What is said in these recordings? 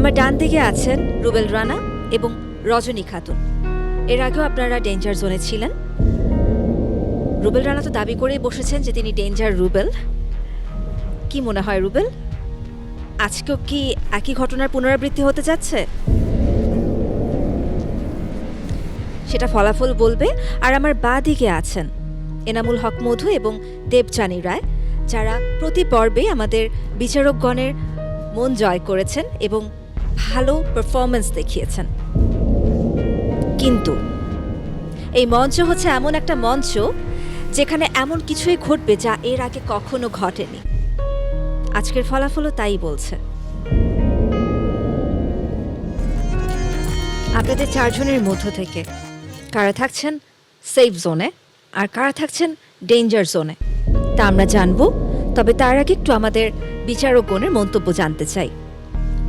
আমার ডান দিকে আছেন রুবেল রানা এবং রজনী খাতুন। এর আগেও আপনারা ডেঞ্জার জোনে ছিলেন। রুবেল রানা তো দাবি করেই বসেছেন যে তিনি ডেঞ্জার রুবেল। কি মনে হয় রুবেল, আজকেও কি একই ঘটনার পুনরাবৃত্তি হতে যাচ্ছে? সেটা ফলাফল বলবে। আর আমার বাঁ দিকে আছেন এনামুল হক মধু এবং দেবযানী রায়, যারা প্রতি পর্বে আমাদের বিচারকগণের মন জয় করেছেন এবং ভালো পারফরমেন্স দেখিয়েছেন। কিন্তু এই মঞ্চ হচ্ছে এমন একটা মঞ্চ যেখানে এমন কিছুই ঘটবে যা এর আগে কখনো ঘটেনি। আজকের ফলাফলও তাই বলছে। আপনাদের চারজনের মধ্য থেকে কারা থাকছেন সেফ জোনে আর কারা থাকছেন ডেঞ্জার জোনে তা আমরা জানবো। তবে তার আগে একটু আমাদের বিচারকগণের মন্তব্য জানতে চাই।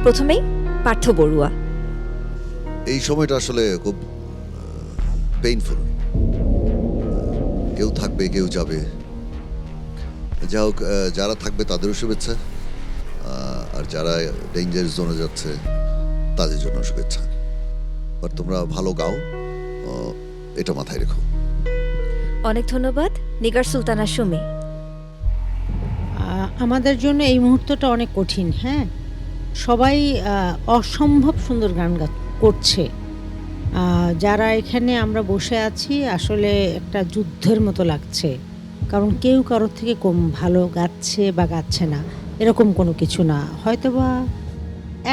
প্রথমেই পার্থ বড়ুয়া। এই সময়টা আসলে খুব পেইনফুল। কেউ থাকবে, কেউ যাবে। যা হোক, যারা থাকবে তাদেরও শুভেচ্ছা, আর যারা ডেঞ্জার জোনে যাচ্ছে তাদের জন্য শুভেচ্ছা। আর তোমরা ভালো গাও, এটা মাথায় রেখো। অনেক ধন্যবাদ। নিগার সুলতানা সুমি। আমাদের জন্য এই মুহূর্তটা অনেক কঠিন। হ্যাঁ, সবাই অসম্ভব সুন্দর গান করছে। যারা এখানে আমরা বসে আছি আসলে একটা যুদ্ধের মতো লাগছে, কারণ কেউ কারোর থেকে কম ভালো গাচ্ছে বা গাচ্ছে না এরকম কোনো কিছু না। হয়তোবা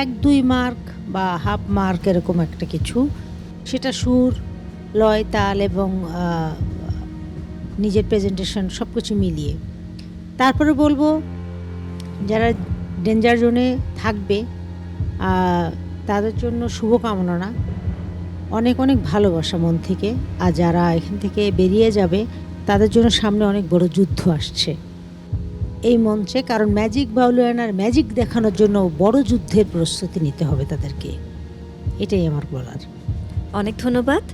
1-2 মার্ক বা হাফ মার্ক এরকম একটা কিছু, সেটা সুর, লয়, তাল এবং নিজের প্রেজেন্টেশন সব কিছু মিলিয়ে। তারপরে বলবো যারা ডেঞ্জার জোনে থাকবে তাদের জন্য শুভকামনা, অনেক অনেক ভালোবাসা মন থেকে। আর যারা এখান থেকে বেরিয়ে যাবে তাদের জন্য সামনে অনেক বড় যুদ্ধ আসছে এই মঞ্চে, কারণ ম্যাজিক বাউলিয়ানার ম্যাজিক দেখানোর জন্য বড় যুদ্ধের প্রস্তুতি নিতে হবে তাদেরকে। এটাই আমার বলার। অনেক ধন্যবাদ।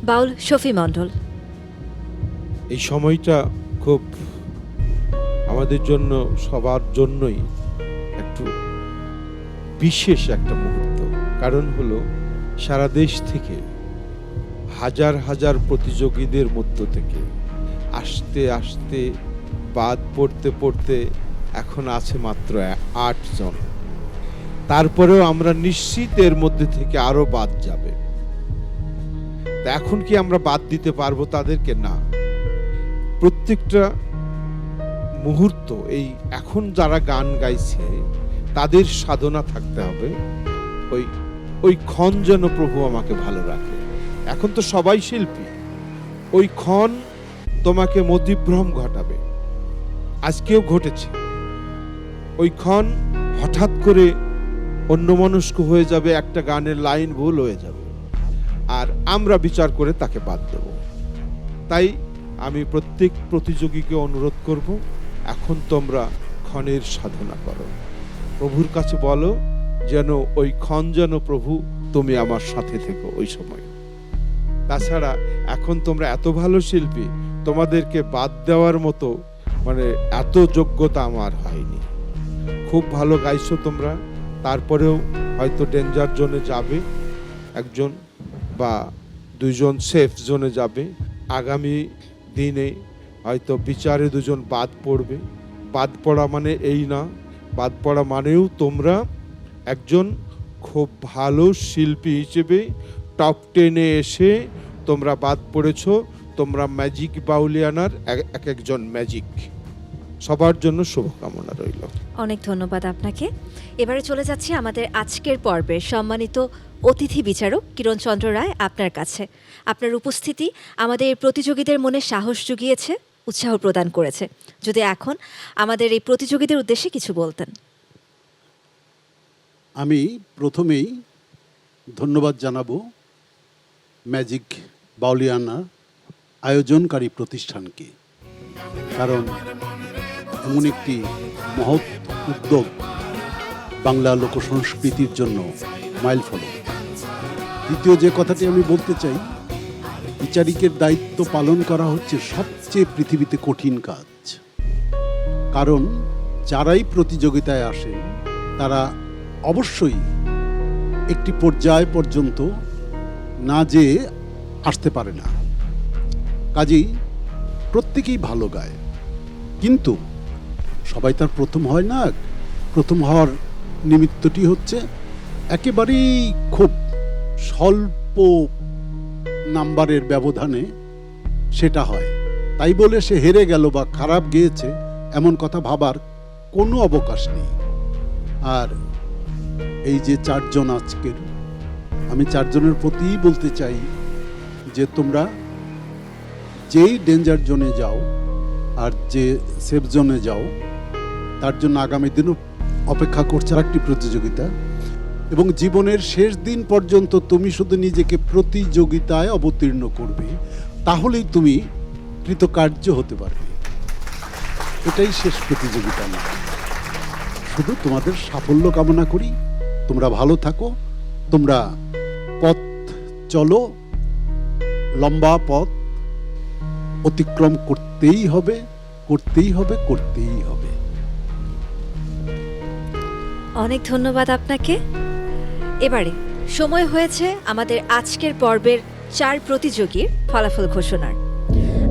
বাউল শফি মণ্ডল। এই সময়টা খুব আমাদের জন্য, সবার জন্যই একটু বিশেষ একটা মুহূর্ত। কারণ হলো সারা দেশ থেকে হাজার হাজার প্রতিযোগীদের মধ্য থেকে আসতে আসতে বাদ পড়তে পড়তে এখন আছে মাত্র 8 জন। তারপরেও আমরা নিশ্চিত এর মধ্যে থেকে আরো বাদ যাবে। এখন কি আমরা বাদ দিতে পারবো তাদেরকে? না। প্রত্যেকটা মুহূর্ত এই এখন যারা গান গাইছে তাদের সাধনা থাকতে হবে, ওই ক্ষণ যেন প্রভু আমাকে ভালো রাখে। এখন তো সবাই শিল্পী, ওই ক্ষণ তোমাকে মতিভ্রম ঘটাবে। আজকেও ঘটেছে। ওই ক্ষণ হঠাৎ করে অন্যমনস্ক হয়ে যাবে, একটা গানের লাইন ভুল হয়ে যাবে, আর আমরা বিচার করে তাকে বাদ দেব। তাই আমি প্রত্যেক প্রতিযোগীকে অনুরোধ করব, এখন তোমরা ক্ষণের সাধনা করো, প্রভুর কাছে বলো যেন ওই ক্ষণ যেন প্রভু তুমি আমার সাথে থেকো ওই সময়। তাছাড়া এখন তোমরা এত ভালো শিল্পী, তোমাদেরকে বাদ দেওয়ার মতো এত যোগ্যতা আমার হয়নি। খুব ভালো গাইছো তোমরা। তারপরেও হয়তো ডেঞ্জার জোনে যাবে একজন বা 2 জন, সেফ জোনে যাবে। আগামী দিনে হয়তো বিচারে 2 জন বাদ পড়বে। বাদ পড়া মানে এই না, বাদ পড়া মানেও তোমরা একজন খুব ভালো শিল্পী হিসেবে টপ 10-এ এসে তোমরা বাদ পড়েছো। তোমরা ম্যাজিক বাউলিয়ানার একজন ম্যাজিক। সবার জন্য শুভকামনা রইল। অনেক ধন্যবাদ আপনাকে। এবারে চলে যাচ্ছি আমাদের আজকের পর্বের সম্মানিত অতিথি বিচারক কিরণ চন্দ্র রায় আপনার কাছে। আপনার উপস্থিতি আমাদের প্রতিযোগীদের মনে সাহস জুগিয়েছে, উৎসাহ প্রদান করেছে। যদি এখন আমাদের এই প্রতিযোগীদের উদ্দেশ্যে কিছু বলতেন। আমি প্রথমেই ধন্যবাদ জানাবো ম্যাজিক বাউলিয়ানা আয়োজনকারী প্রতিষ্ঠানকে, কারণ এমন একটি মহৎ উদ্যোগ বাংলা লোকসংস্কৃতির জন্য মাইলফলক। দ্বিতীয় যে কথাটি আমি বলতে চাই, বিচারিকের দায়িত্ব পালন করা হচ্ছে সবচেয়ে পৃথিবীতে কঠিন কাজ। কারণ যারাই প্রতিযোগিতায় আসেন তারা অবশ্যই একটি পর্যায় পর্যন্ত না যেয়ে আসতে পারে না। কাজেই প্রত্যেকেই ভালো গায়, কিন্তু সবাই তার প্রথম হয় না। প্রথম হওয়ার নিমিত্তটি হচ্ছে একেবারেই খুব স্বল্প নাম্বারের ব্যবধানে সেটা হয়। তাই বলে সে হেরে গেল বা খারাপ গেয়েছে এমন কথা ভাবার কোনো অবকাশ নেই। আর এই যে চারজন আজকের, আমি চারজনের প্রতিই বলতে চাই যে তোমরা যেই ডেঞ্জার জোনে যাও আর যে সেফ জোনে যাও, তার জন্য আগামী দিনও অপেক্ষা করছে একটি প্রতিযোগিতা, এবং জীবনের শেষ দিন পর্যন্ত তুমি শুধু নিজেকে প্রতিযোগিতায় অবতীর্ণ করবে, তাহলেই তুমি কৃতকার্য হতে পারবে। এটাই শেষ প্রতিযোগিতা না। শুধু তোমাদের সাফল্য কামনা করি, তোমরা ভালো থাকো, তোমরা পথ চলো, লম্বা পথ অতিক্রম করতেই হবে, করতেই হবে, করতেই হবে। অনেক ধন্যবাদ আপনাকে। এবারে সময় হয়েছে আমাদের আজকের পর্বের 4 প্রতিযোগীর ফলাফল ঘোষণার।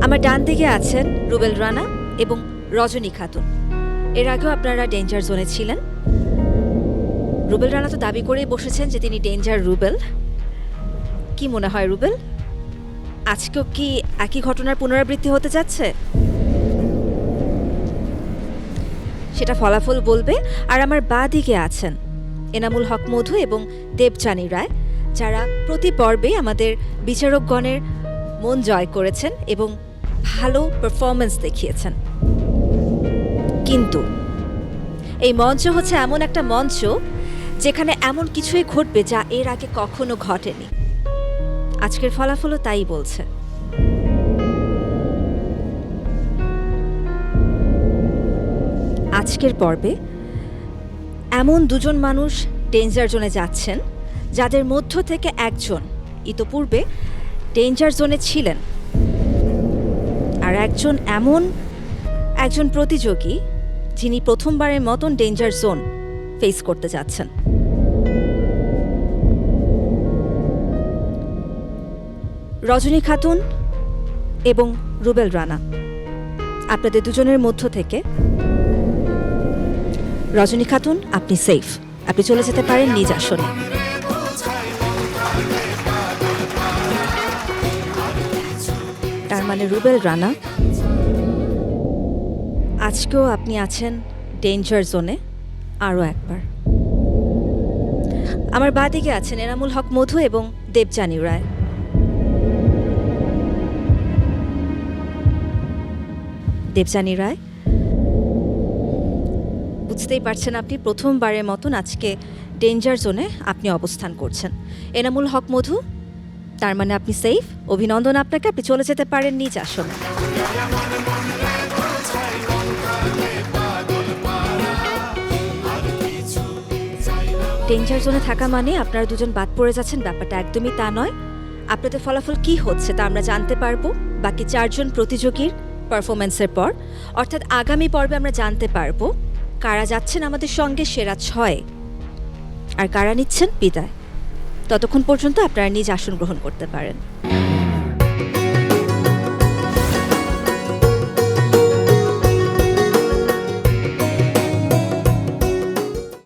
আমার ডান দিকে আছেন রুবেল রানা এবং রজনী খাতুন। এর আগেও আপনারা ডেঞ্জার জোনে ছিলেন। রুবেল রানা তো দাবি করেই বসেছেন যে তিনি ডেঞ্জার রুবেল। কি মনে হয় রুবেল, আজকেও কি একই ঘটনার পুনরাবৃত্তি হতে যাচ্ছে? সেটা ফলাফল বলবে। আর আমার বাঁ দিকে আছেন এনামুল হক মধু এবং দেবযানী রায়, যারা প্রতি পর্বে আমাদের বিচারকগণের মন জয় করেছেন এবং ভালো পারফরমেন্স দেখিয়েছেন। কিন্তু এই মঞ্চ হচ্ছে এমন একটা মঞ্চ যেখানে এমন কিছুই ঘটবে যা এর আগে কখনো ঘটেনি। আজকের ফলাফলও তাই বলছে। আজকের পর্বে এমন দুজন মানুষ ডেঞ্জার জোনে যাচ্ছেন, যাদের মধ্য থেকে একজন ইতোপূর্বে ডেঞ্জার জোনে ছিলেন, আর একজন প্রতিযোগী যিনি প্রথমবারের মতন ডেঞ্জার জোন ফেস করতে যাচ্ছেন। রজনী খাতুন এবং রুবেল রানা, আপনাদের দুজনের মধ্য থেকে রজনী খাতুন আপনি সেফ, আপনি চলে যেতে পারেন নিজ আসনে। তার মানে রুবেল রানা, আজকেও আপনি আছেন ডেঞ্জার জোনে আরও একবার। আমার বাঁ দিকে আছেন এনামুল হক মধু এবং দেবযানী রায়। দেবযানী রায়, বুঝতেই পারছেন আপনি প্রথমবারের মতন আজকে ডেঞ্জার জোনে আপনি অবস্থান করছেন। এনামুল হক মধু, তার মানে আপনি সেফ, অভিনন্দন আপনাকে, আপনি চলে যেতে পারেন নিজ আসনে। ডেঞ্জার জোনে থাকা মানে আপনারা দুজন বাদ পড়ে যাচ্ছেন, ব্যাপারটা একদমই তা নয়। আপনাদের ফলাফল কি হচ্ছে তা আমরা জানতে পারবো বাকি 4 জন প্রতিযোগীর পারফরমেন্সের পর, অর্থাৎ আগামী পর্বে আমরা জানতে পারবো কারা যাচ্ছেন আমাদের সঙ্গে সেরা 6 আর কারা নিচ্ছেন বিদায়। ততক্ষণ পর্যন্ত আপনারা নিজ আসন গ্রহণ করতে পারেন।